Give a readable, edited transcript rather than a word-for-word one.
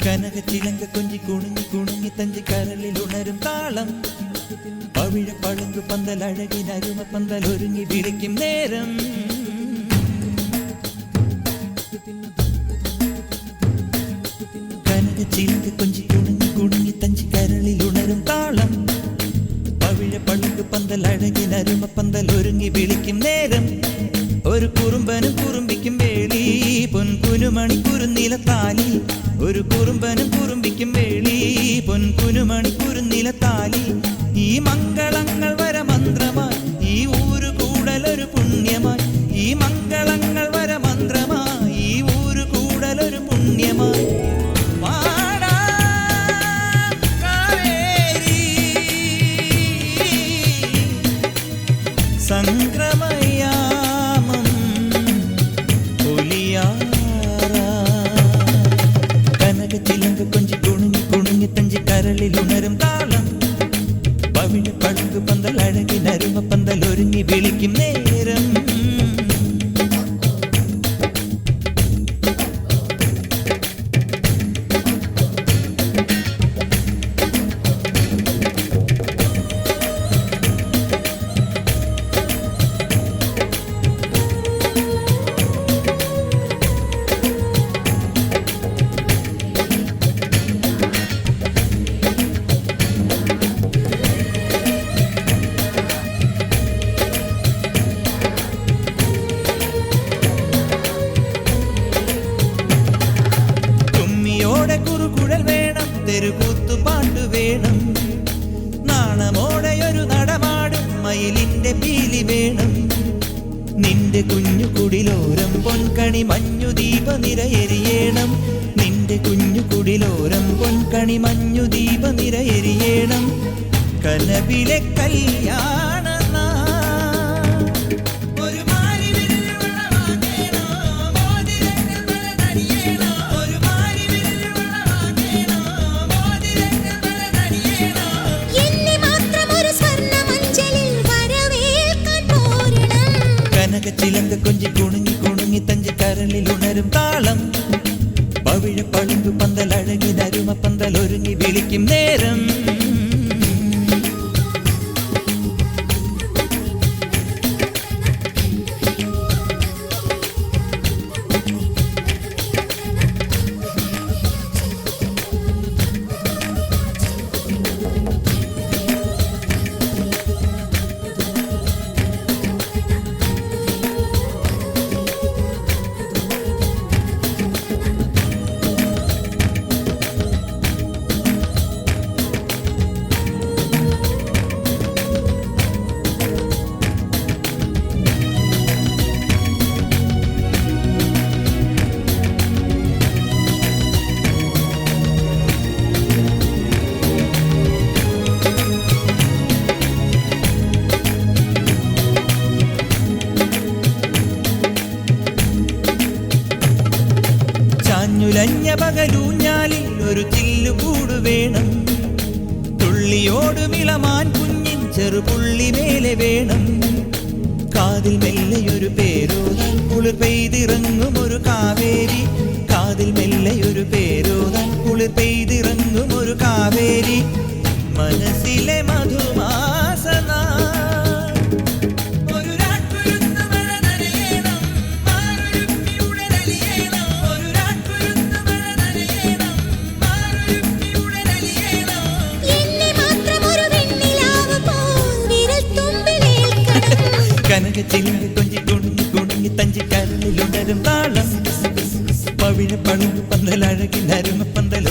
കനകച്ചിലങ്ക കൊഞ്ചി കുണുങ്ങി കുണുങ്ങി തഞ്ചി കരളിൽ ഉണരും താളം പവിഴ പളുങ്കു പന്തൽ അഴകിനരുമ പന്തൽ ഒരുങ്ങി വിളിക്കും നേരം കനകച്ചിലങ്ക കൊഞ്ചി കുണുങ്ങി കുണുങ്ങി തഞ്ചി കരളിൽ ഉണരും താളം പവിഴ പളുങ്കു പന്തൽ അഴകിനരുമ പന്തൽ ഒരുങ്ങി വിളിക്കും നേരം ഒരു കുറുമ്പനും കുറുമ്പിക്കും വേളി പൊൻകുനുമണി കുറുന്നില താലി ഒരു കുറുമ്പനും കുറുമ്പിക്കും വേളി പൊൻകുനുമണി കുറുന്നില താലി ഈ മംഗളങ്ങൾ വര മന്ത്രമായി ഈ ഊരു കൂടലൊരു പുണ്യമായി ഈ മംഗളങ്ങൾ വര മന്ത്രമായി ഈ ഊരു കൂടലൊരു പുണ്യമായി സംക്രമയാ കനകച്ചിലങ്ക കൊഞ്ചി കുണുങ്ങി കുണുങ്ങി തഞ്ചി കരളിൽ ഉണരും താളം പവിഴ പളുങ്കു പന്തൽ അഴകിനരുമ പന്തൽ ഒരുങ്ങി വിളിക്കും നേരം കുറുകുഴൽ വേണം തെരുകൂത്തുപാട്ട് വേണം നാണമോടെയൊരു നടമാടും മയിലിന്റെ പീലി വേണം നിന്റെ കുഞ്ഞു കുടിലോരം പൊൻകണി മഞ്ഞു ദീപ നിരയെരിയണം നിന്റെ കുഞ്ഞു കുടിലോരം പൊൻകണി മഞ്ഞു ദീപ നിരയെരിയണം കനവിലെ കല്യാണ കനകച്ചിലങ്ക കൊഞ്ചി കുണുങ്ങി കുണുങ്ങി തഞ്ചി കരളിൽ ഉണരും താളം പവിഴ പളുങ്കു പന്തൽ അഴകിനരുമ പന്തൽ ഒരുങ്ങി വിളിക്കും നേരം ചാഞ്ഞുലഞ്ഞ പകലൂഞ്ഞാലിൽ ഒരു ചില്ലുകൂട് വേണം തുള്ളിയോടുമിളമാൻ കുഞ്ഞിൻ ചെറുപുള്ളി മേലെ വേണം കാതിൽ മെല്ലെയൊരു പേരോതാൻ കുളിർ പെയ്തിറങ്ങും ഒരു കാവേരി കാതിൽ മെല്ലെയൊരു പേരോതാൻ കുളിർ പെയ്തിറങ്ങും ഒരു കാവേരി മനസ്സിലെ മധുമാസനാ കനകച്ചിലങ്ക കൊഞ്ചി കുണുങ്ങി കുണുങ്ങി തഞ്ചി കരളിൽ ഉണരും താളം പവിഴ പളുങ്കു പന്തൽ അഴകിനരുമ പന്തൽ